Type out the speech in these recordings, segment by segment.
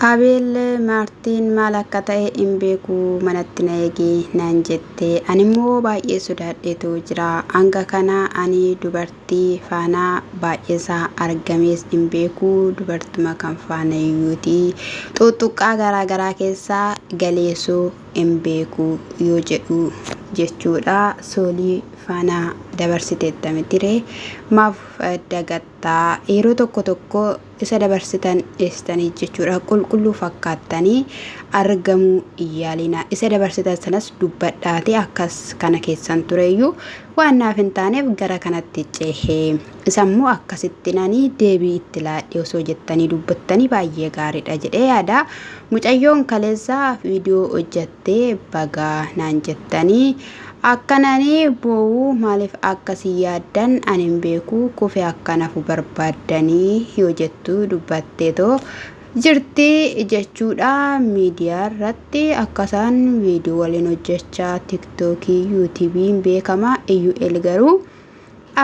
Abel Martin malakka ta'e hin beeku manatti na eegi naan jette animmoo baay'ee sodaadheetu jira hanga kana ani dubartii faana baay'eesaa argamees hin beeku dubartuma kan faana iyyuuti xuxuqqaa garaa keessaa galeessoo hin beeku yoo jedhu jechuudha soolii faana dabarsiteettamitire maaf dagattaa yeroo tokko isa dabarsitan eestanii jechuudha qulqulluu fakkaattanii argamuu iyaalina isa dabarsitan sanas dubbadhaati akkas kana keessan tureeyyuu waan naaf hin taaneef gara kanatti ceehee isammoo akkasitti nanii deebii itti laadhee osoo jettanii dubbattanii baay'ee gaariidha jedhee yaada mucayyoon kaleessaa viidiyoo hojjattee bagaa naan jettanii akkananii boo'uu maaliif akkasii yaaddan ani hin beeku kufee akkanafu barbaaddanii yoo jettu dubbatteetoo jirti jechuudha miidiyaa irratti akkasaan viidiyoo waliin hojjechaa tiktookii yuutuubiin beekama iyyuu garuu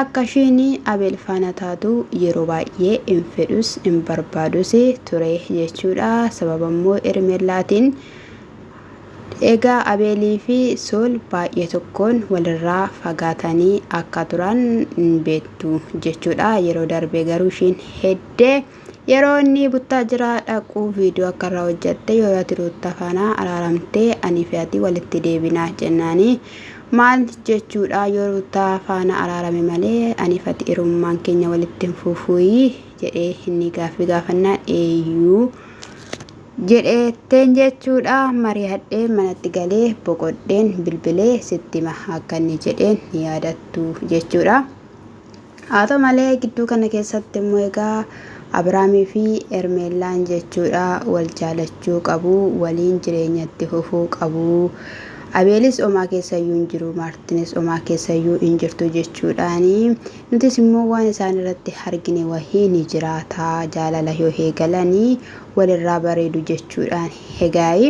akka ishiin Abel faana taatu yeroo baay'ee hin fedhus hin barbaadus ture jechuudha sababammoo Ermeellaatiin egaa Abelii fi Sool baay'ee tokkoon walirraa fagaatanii akka turan beektu jechuudha yeroo darbe garuu ishiin heddee yeroo inni buttaa jira dhaquu viidiyoo akka irraa hojjatte yoo ati Ruutaa faana araaramtee ani fi ati walitti deebinaa jennaanii maal jechuudha yoo Ruutaa faana araarame malee ani fi ati hirummaan keenya walitti hin fufuuyi jedhee inni gaaffii gaafannaan eeyyuu jedheetteen jechuudha mari'adhee manatti galee boqodheen bilbilee sittima akkanni jedheen ni yaadattu jechuudha haa ta'u malee gidduu kana keessatti immoo egaa Abrahaamii fi Ermeellaan jechuudha wal jaalachuu qabu waliin jireenyatti fufuu qabu Abeelis omaa keessayyuu hin jiru Maartinis omaa keessayyuu hin jirtu jechuudhaani nutis immoo waan isaan irratti argine wahii ni jiraata jaalala yoo eegalanii walirraa bareedu jechuudhaan egaa'ii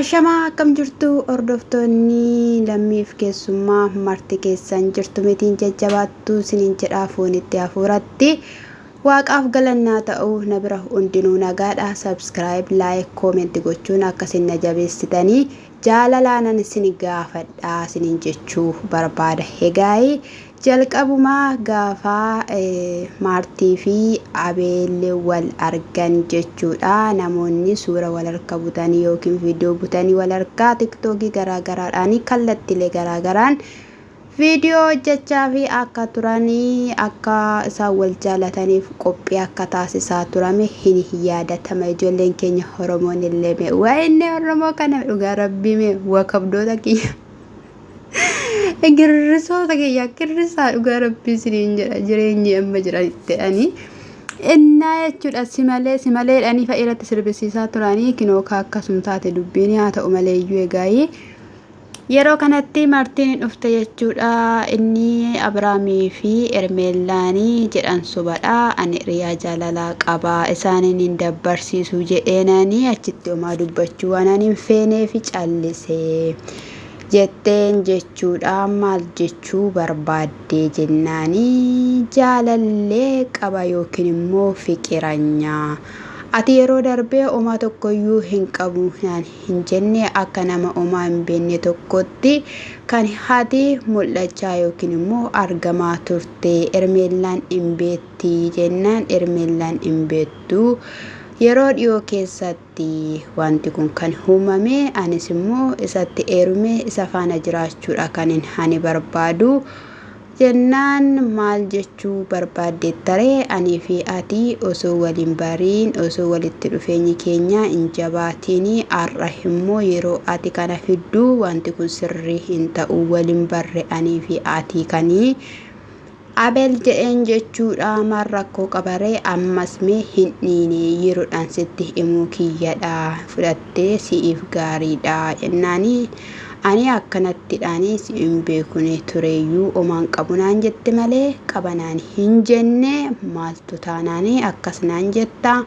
ashamaa akkam jirtu hordoftoonni lammiif keessummaa marti keessan jirtu mitiin jajjabaattu siniin jedhaa foonitti hafuuratti waaqaaf galannaa ta'uu na bira hundinuu nagaadha subscribe like comment gochuun akkasiin na jabeessitanii jaalalaanan isin gaafadhaa siniin jechuu barbaada egaa'ii jalqabumaa gaafaa Maartii fi Abeel wal argan jechuudha namoonni suura wal harka butanii yookiin viidiyoo butanii wal harkaa tiktookii garaagaraadhaan kallattiilee garaagaraan viidiyoo hojjechaa fi akka turanii akka isaan wal jaalataniif qophii akka taasisaa turame hin yaadatama ijoolleen keenya Oromoon illee mee waa'inni Oromoo kana dhugaa rabbii mee wakabdoota kiyya girrisoota kiyya girrisaa dhugaa rabbii siniin jedha jireenyi amma jiranitti jedhanii innaa jechuudha simaleedhanii fa'irratti sirbisiisaa turanii kinookaa akkasuma taate dubbiin haa ta'u malee iyyuu egaayii yeroo kanatti Maartiin dhufte jechuudha inni Abrahaamii fi Ermeellaanii jedhan sobadha ani riyaa jaalalaa qabaa isaaniin hin dabbarsiisu jedheenanii achitti homaa dubbachuu waan ani hin feenee fi callisee jetteen jechuudha maal jechuu barbaaddee jennaanii jaalallee qaba yookiin immoo fiqiranyaa ati yeroo darbee omaa tokkoyyuu hin qabu hin jenne akka nama omaa hin beekne tokkotti kan haati mul'achaa yookiin immoo argamaa turte Ermeellaan hin beetti jennaan Ermeellaan hin beettu yeroo dhiyoo keessatti wanti kun kan uumame anis immoo isatti eerume isa faana jiraachuudha kan ani barbaadu jennaan maal jechuu barbaadde taree ani fi ati osoo waliin bariin osoo walitti dhufeenyi keenya hin jabaatiin har'a immoo yeroo ati kana fidduu wanti kun sirrii hin ta'u waliin barre ani fi ati kanii Abel jedheen jechuudha maal rakkoo qabaree ammas mee hin dhiine yeroodhaan sitti himuu kiyyadha fudhattee si'iif gaariidha jennaanii ani akkanattidhaanis hin beekune tureeyyuu omaan qabunaan jette malee qabanaan hin jenne maaltu taanaanii akkasnaan jetta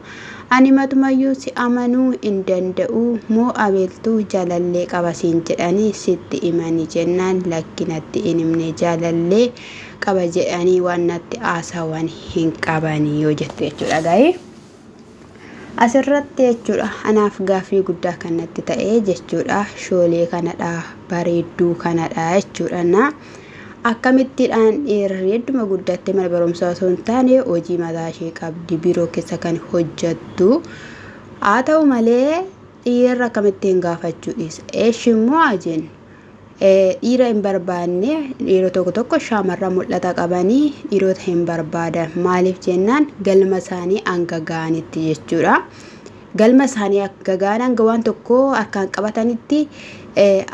ani matumayyuu si amanuu hin danda'u moo Abeeltuu jaalallee qabasiin jedhanii sitti himanii jennaan lakkinatti hin himne jaalallee qaba jedhanii waan natti haasawan hin qabanii yoo jette jechuudha gaa'ii asirratti jechuudha anaaf gaaffii guddaa kanatti ta'ee jechuudha shoolee kanadha bareedduu kanadha jechuudha na akkamittiidhaan dhiirri hedduma guddatte mana barumsaa osoo hin taane hojii mataa ishee qabdi biiroo keessa kan hojjettu haa ta'u malee dhiirra akkamittiin gaafachuu dhiisa eeshimmoo ajeen dhiira hin barbaanne dhiirota tokko tokko shaamarra mul'ata qabanii dhiirota hin barbaadan maaliif jennaan galma isaanii hanga ga'anitti jechuudha galma isaanii akka ga'an hanga waan tokko harkaan qabatanitti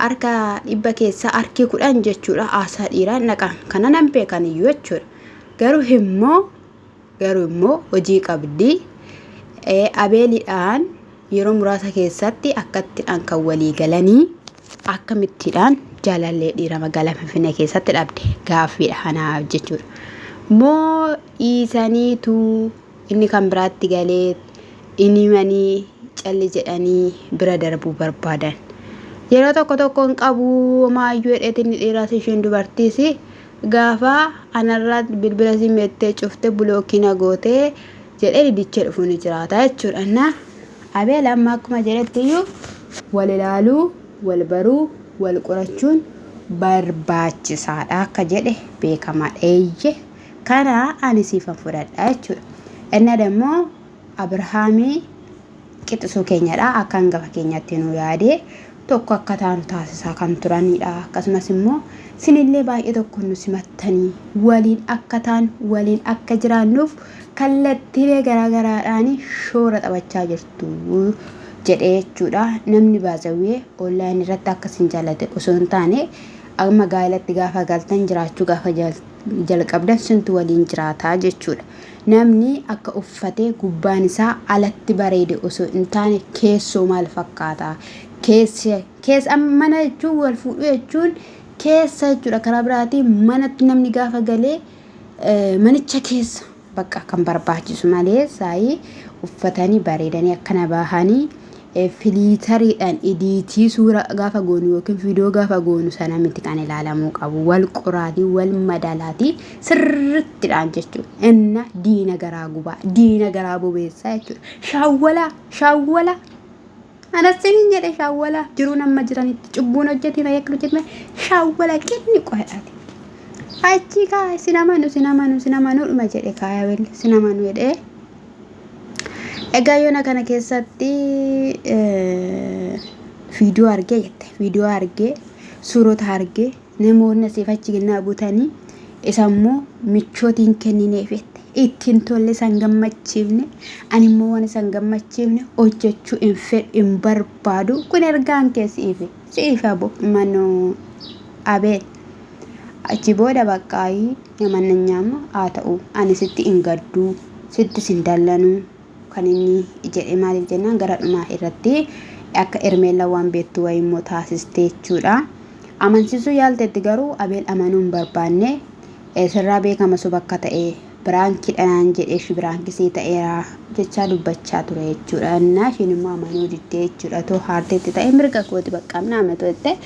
harka dhibba keessa harki 10 jechuudha aasaa dhiiraan naqan kana nan beekan iyyuu jechuudha garuu immoo hojii qabdi abeeliidhaan yeroo muraasa keessatti akkattiidhaan kan walii galanii akkamittiidhaan jaalallee dhiira magaalaa Finfinnee keessatti dhabde gaaffiidha kanaaf jechuudha moo dhiisaniitu inni kan biraatti galee inni manii calli jedhanii bira darbuu barbaadan yeroo tokko tokko hin qabu maayyuu dheetinni dhiiraas isheen dubartiis gaafa anarraa bilbila simeettee cuftee bulookiina gootee jedhee didichee dhufu ni jiraata jechuudha na abeel amma akkuma jedhettiyyuu wal ilaaluu wal baruu wal qorachuun barbaachisaadha akka jedhe beekamaadha eeyye kana ani siifan fudhadha jechuudha inna demmoo Abrahaamii qixxisuu keenyadha akka hangafa keenyatti nu yaade tokko akka taanu taasisaa kan turanidha akkasumas immoo sinillee baay'ee tokko nu simattanii waliin akka taan waliin akka jiraannuuf kallattiilee garaagaraadhaan shoora taphachaa jirtu jedhee jechuudha namni baazawee online irratti akkasin jaalate osoo hin taane magaalatti gaafa galtan jiraachuu gaafa jalqabdan sintu waliin jiraataa jechuudha namni akka uffatee gubbaan isaa alatti bareede osoo hin taane keessoo maal fakkaata keessa mana jechuun wal fuudhu jechuun keessa jechuudha karaa biraatiin manatti namni gaafa galee manicha keessa bakka kan barbaachisu malee saayii uffatanii bareedanii akkana bahanii filitariidhaan ediitii suura gaafa goonu yookiin viidiyoo gaafa goonu sana miti kan ilaalamuu qabu wal qoraatii wal madaalaatii sirrittiidhaan jechuudha inna diina garaa gubaa diina garaa bobeessaa jechuudha shaawwala anasiin jedhe shaawwala jiruun amma jiranitti cubbuun hojjetiin ayyakka hojjetame shaawwala kenni qo'aati achi kaa sinamanu dhuma jedhe kaayawel sinamanu jedhe egaa yoona kana keessatti viidiyoo argee suurota argee namoonni asiif achi gannaa butanii isammoo michootiin kennineefette ittiin tolle san gammachiifne animmoo waan san gammachiifne hojjechuu hin barbaadu kun ergaan keessi ife abo manoo abeel achi booda baqqaayii namannanyaamu haa ta'u ani sitti hin gadduu sitti sin dallanuu kan inni jedhe maaliif jennaan gara dhumaa irratti akka ermeella waan beektu wayimmoo taasiste jechuudha amansiisuu yaaltetti garuu abeel amanuu hin barbaanne sirraa beekama bakka ta'e biraankiidhaan jedhee shi biraankisii ta'eera jechaa dubbachaa ture jechuudha innaa ishiin immoo amanuu diddee jechuudha too haarteetti ta'e mirga kooti baqqaamna amatoo jette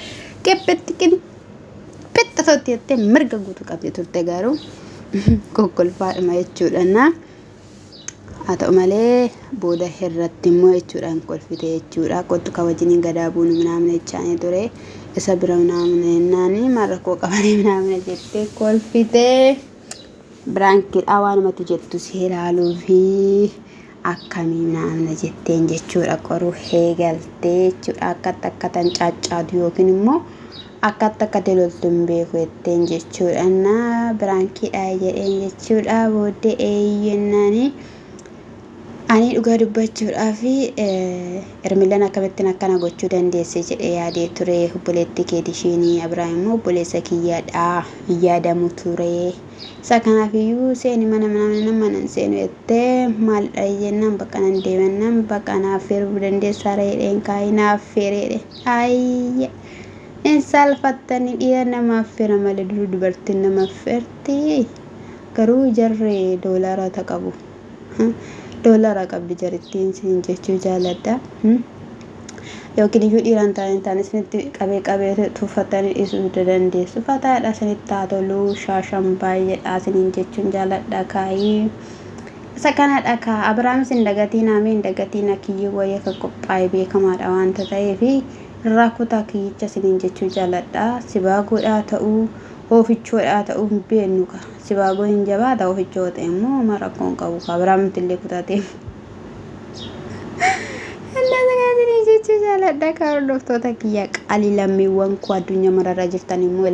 qephetti pexxatootti jettee mirga guutuu qabdi turte garuu kokkolfaadhuma jechuudha innaa haa ta'u malee booda irratti immoo jechuudhaan kolfite jechuudha kottu kabajiniin gadaabuun minaamna jechaanii ture isa bira minaamna jennaanii marrakoo qabanii minaamna jettee kolfite biraankiidhaa waanumatti jettu si ilaaluu fi akkamii minaamna jetteen jechuudha qoruu heegaltee jechuudha akkatti akkatan caaccaatu yookiin immoo akkatti akkatti loltu hin beeku jetteen jechuudha na biraankiidhaa jedheen jechuudha booddee eeyyennaanii ani dhugaa dubbachuudhaa fi ermilaan akkamittiin akkana gochuu dandeesse jedhee yaadee ture obboleetti keetishiinii Abrahaam immoo obboleessa kiyyaadhaa yaadamu ture isa kanaafiyyuu seeni mana seenu jettee maaldha jennaan bakka nan deemannaan bakka naaf feeruu dandeessaa reedheen kaayii naaf feereedhe ayya in salfattanii dhiira namaaf feera malee duruu dubartiin namaaf feerti garuu jarree doolaarota qabu dollara qabdi jarittiin sin jechuu jaaladha yookiin iyyuu dhiiraan taa'anii isinitti qabee tuffatanii dhiisuu dandeessu fataadha isinitti haa tolu shaashan baay'eedha isiniin jechuun jaaladha kaayii Sakana ka Abraham sin dagatina min dagatina kiyyu waya ka qophaa'e beekamaadha waanta ta'eef irraa kutaa kiyyicha sinin jechuu jaaladha. Sibaagoodhaa ta'uu hoofichoodhaa ta'uu hin beeknu ka sibaagoo hin jabaata hoofichoo ta'e immoo marakkoon qabu ka Abraham tillee kutaatee jechuu jaaladha ka hordoftoota kiyya qaalii lammiiwwan koo addunyaa mararra jirtan immoo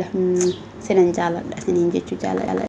sinan jaaladha sinin jechuu jaaladha.